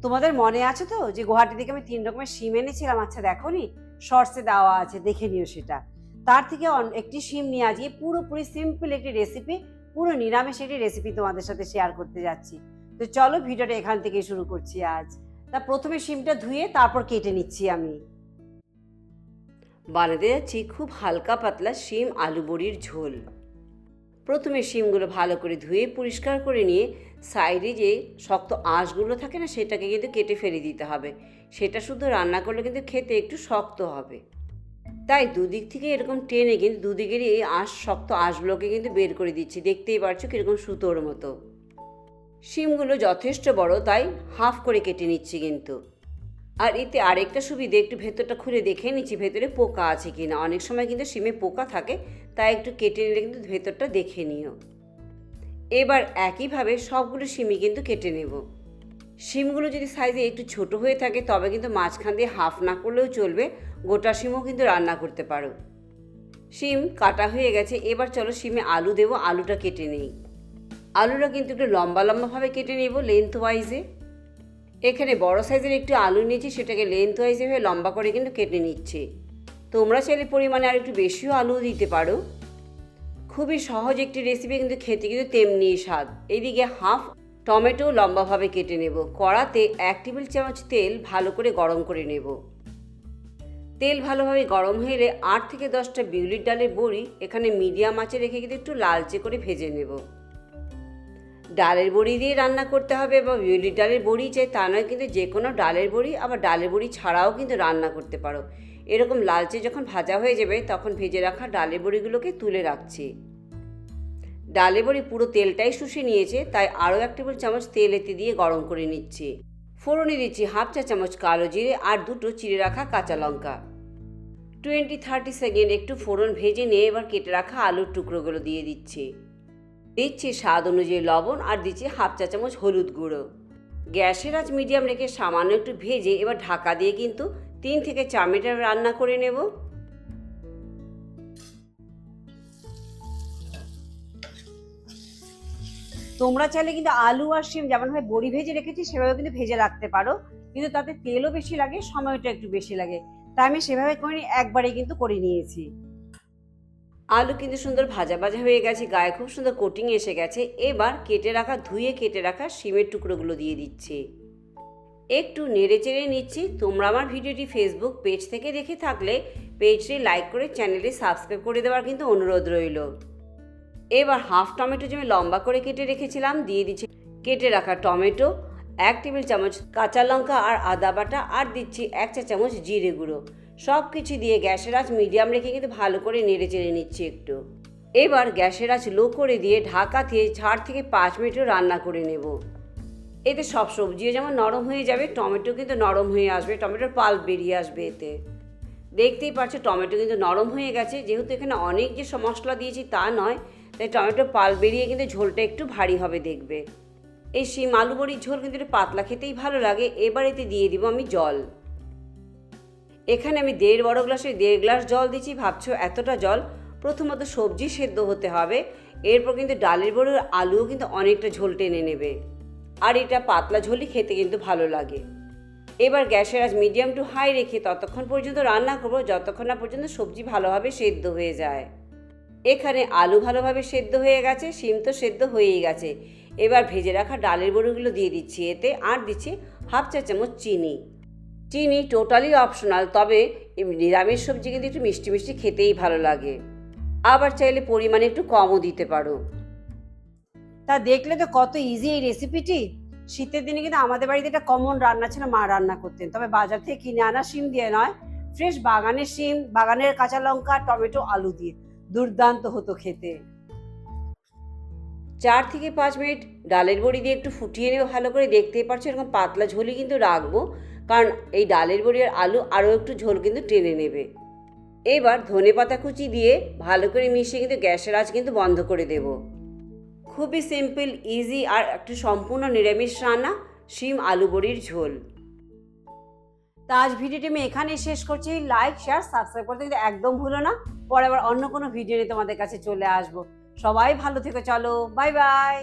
তোমাদের মনে আছে তো যে গুয়াহাটি থেকে আমি 3 রকমের শিম এনেছিলাম? আচ্ছা দেখোনি, শর্টসে দেওয়া আছে, দেখে নিও সেটা। তার থেকে একটি শিম নিয়ে আজকে পুরোপুরি সিম্পল একটি রেসিপি, পুরো নিরামিষ একটি রেসিপি তোমাদের সাথে শেয়ার করতে যাচ্ছি। তো চলো ভিডিওটা এখান থেকে শুরু করছি আজ। তা প্রথমে শিমটা ধুয়ে তারপর কেটে নিচ্ছি আমি। বানাতে যাচ্ছি খুব হালকা পাতলা শিম আলু বড়ির ঝোল। প্রথমে শিমগুলো ভালো করে ধুয়ে পরিষ্কার করে নিয়ে সাইডে যে শক্ত আঁশগুলো থাকে না, সেটাকে কিন্তু কেটে ফেলে দিতে হবে। সেটা শুধু রান্না করলে কিন্তু খেতে একটু শক্ত হবে, তাই দুদিক থেকে এরকম টেনে কিন্তু দুদিকেরই এই শক্ত আঁশগুলোকে কিন্তু বের করে দিচ্ছি। দেখতেই পারছো কীরকম সুতোর মতো। শিমগুলো যথেষ্ট বড়, তাই হাফ করে কেটে নিচ্ছি কিন্তু। আর এতে আরেকটা সুবিধে, একটু ভেতরটা খুলে দেখে নিচ্ছি ভেতরে পোকা আছে কিনা। অনেক সময় কিন্তু শিমে পোকা থাকে, তাই একটু কেটে নিলে কিন্তু ভেতরটা দেখে নিও। এবার একইভাবে সবগুলো শিমই কিন্তু কেটে নেব। শিমগুলো যদি সাইজে একটু ছোট হয়ে থাকে তবে কিন্তু মাঝখান দিয়ে হাফ না করলেও চলবে, গোটা শিমও কিন্তু রান্না করতে পারো। শিম কাটা হয়ে গেছে, এবার চলো শিমে আলু দেবো। আলুটা কেটে নেই। আলুটা কিন্তু একটু লম্বা লম্বাভাবে কেটে নেব, লেন্থ ওয়াইজে। এখানে বড় সাইজের একটু আলু নিয়েছি, সেটাকে লেন্থ ওয়াইজে হয়ে লম্বা করে কিন্তু কেটে নিচ্ছি। তোমরা চাইলে পরিমাণে আর একটু বেশিও আলু দিতে পারো। খুবই সহজ একটি রেসিপি, কিন্তু খেতে কিন্তু তেমনি স্বাদ। এইদিকে হাফ টমেটো লম্বাভাবে কেটে নেব। কড়াতে 1 টেবিল চামচ তেল ভালো করে গরম করে নেব। তেল ভালোভাবে গরম হয়ে এলে 8 থেকে 10টা বিউলির ডালের বড়ি এখানে মিডিয়াম আঁচে রেখে কিন্তু একটু লালচে করে ভেজে নেব। ডালের বড়ি দিয়ে রান্না করতে হবে বা বিউলির ডালের বড়ি চাই তা নয়, কিন্তু যে কোনো ডালের বড়ি, আবার ডালের বড়ি ছাড়াও কিন্তু রান্না করতে পারো। এরকম লালচে যখন ভাজা হয়ে যাবে তখন ভেজে রাখা ডালের বড়িগুলোকে তুলে রাখছি। ডালের বড়ি পুরো তেলটাই শুষে নিয়েছে, তাই আরও 1 টেবিল চামচ তেল এতে দিয়ে গরম করে নিচ্ছি। ফোড়নে দিচ্ছি হাফ চা চামচ কালো জিরে আর 2টো চিড়ে রাখা কাঁচা লঙ্কা। 20-30 সেকেন্ড একটু ফোড়ন ভেজে নিয়ে এবার কেটে রাখা আলুর টুকরোগুলো দিয়ে দিচ্ছি। দিচ্ছি স্বাদ অনুযায়ী লবণ আর দিচ্ছি হাফ চা চামচ হলুদ গুঁড়ো। গ্যাসের আঁচ মিডিয়াম রেখে সামান্য একটু ভেজে এবার ঢাকা দিয়ে কিন্তু 3 থেকে 4 মিনিট রান্না করে নেব। তোমরা চাইলে কিন্তু আলু আর শিম যেমনভাবে বড়ি ভেজে রেখেছি সেভাবে কিন্তু ভেজে রাখতে পারো, কিন্তু তাতে তেলও বেশি লাগে, সময়টা একটু বেশি লাগে, তাই আমি সেভাবে করে একবারে কিন্তু করে নিয়েছি। আলু কিন্তু সুন্দর ভাজা ভাজা হয়ে গেছে, গায়ে খুব সুন্দর কোটিং এসে গেছে। এবার ধুয়ে কেটে রাখা শিমের টুকরোগুলো দিয়ে দিচ্ছি। একটু নেড়ে চেড়ে নিচ্ছি। তোমরা আমার ভিডিওটি ফেসবুক পেজ থেকে দেখে থাকলে পেজটি লাইক করে চ্যানেলটি সাবস্ক্রাইব করে দেওয়ার কিন্তু অনুরোধ রইল। এবার হাফ টমেটো যে আমি লম্বা করে কেটে রেখেছিলাম দিয়ে দিচ্ছি। কেটে রাখা টমেটো, 1 টেবিল চামচ কাঁচা লঙ্কা আর আদা বাটা, আর দিচ্ছি 1 চা চামচ জিরে গুঁড়ো। সব কিছু দিয়ে গ্যাসের আঁচ মিডিয়াম রেখে কিন্তু ভালো করে নেড়ে চেড়ে নিচ্ছি একটু। এবার গ্যাসের আঁচ লো করে দিয়ে ঢাকা দিয়ে 4 থেকে 5 মিনিটও রান্না করে নেব। এতে সব সবজিও যেমন নরম হয়ে যাবে, টমেটো কিন্তু নরম হয়ে আসবে, টমেটোর পাল্প বেরিয়ে আসবে এতে। দেখতেই পাচ্ছ টমেটো কিন্তু নরম হয়ে গেছে। যেহেতু এখানে অনেক যে মশলা দিয়েছি তা নয়, তাই টমেটোর পাল্প বেরিয়ে কিন্তু ঝোলটা একটু ভারী হবে দেখবে। এই শিম আলু বড়ির ঝোল কিন্তু একটু পাতলা খেতেই ভালো লাগে। এবার এতে দিয়ে দিব আমি জল। এখানে আমি 1.5 বড় গ্লাসে 1.5 গ্লাস জল দিচ্ছি। ভাবছো এতটা জল? প্রথমত সবজি সেদ্ধ হতে হবে, এরপর কিন্তু ডালের বড়ি আলুও কিন্তু অনেকটা ঝোল টেনে নেবে, আর এটা পাতলা ঝোলই খেতে কিন্তু ভালো লাগে। এবার গ্যাসের আঁচ মিডিয়াম টু হাই রেখে ততক্ষণ পর্যন্ত রান্না করবো যতক্ষণ না পর্যন্ত সবজি ভালোভাবে সেদ্ধ হয়ে যায়। এখানে আলু ভালোভাবে সেদ্ধ হয়ে গেছে, শিম তো সেদ্ধ হয়েই গেছে। এবার ভেজে রাখা ডালের বড়িগুলো দিয়ে দিচ্ছি এতে, আর দিচ্ছি হাফ চা চামচ চিনি। চিনি টোটালি অপশনাল, তবে নিরামিষ সবজি কিন্তু একটু মিষ্টি মিষ্টি খেতেই ভালো লাগে। আবার চাইলে পরিমাণে একটু কমও দিতে পারো। তা দেখলে তো কত ইজি এই রেসিপিটি। শীতের দিনে কিন্তু আমাদের বাড়িতে এটা কমন রান্না ছিল, মা রান্না করতেন, তবে বাজার থেকে কিনে আনা শিম দিয়ে নয়, ফ্রেশ বাগানের শিম, বাগানের কাঁচা লঙ্কা, টমেটো, আলু দিয়ে দুর্দান্ত হতো খেতে। 4 থেকে 5 মিনিট ডালের বড়ি দিয়ে একটু ফুটিয়ে নেব ভালো করে। দেখতেই পাচ্ছ এরকম পাতলা ঝোলই কিন্তু রাখবো, কারণ এই ডালের বড়ি আর আলু আরও একটু ঝোল কিন্তু টেনে নেবে। এবার ধনেপাতা কুচি দিয়ে ভালো করে মিশিয়ে কিন্তু গ্যাসের আঁচ কিন্তু বন্ধ করে দেব। খুবই সিম্পল, ইজি আর একটু সম্পূর্ণ নিরামিষ রান্না, শিম আলু বড়ির ঝোল। তা আজ ভিডিওটি আমি এখানেই শেষ করছি। লাইক, শেয়ার, সাবস্ক্রাইব করতে কিন্তু একদম ভুলো না। পরে আবার অন্য কোনো ভিডিও নিয়ে তোমাদের কাছে চলে আসবো। সবাই ভালো থেকো, চলো বাই বাই।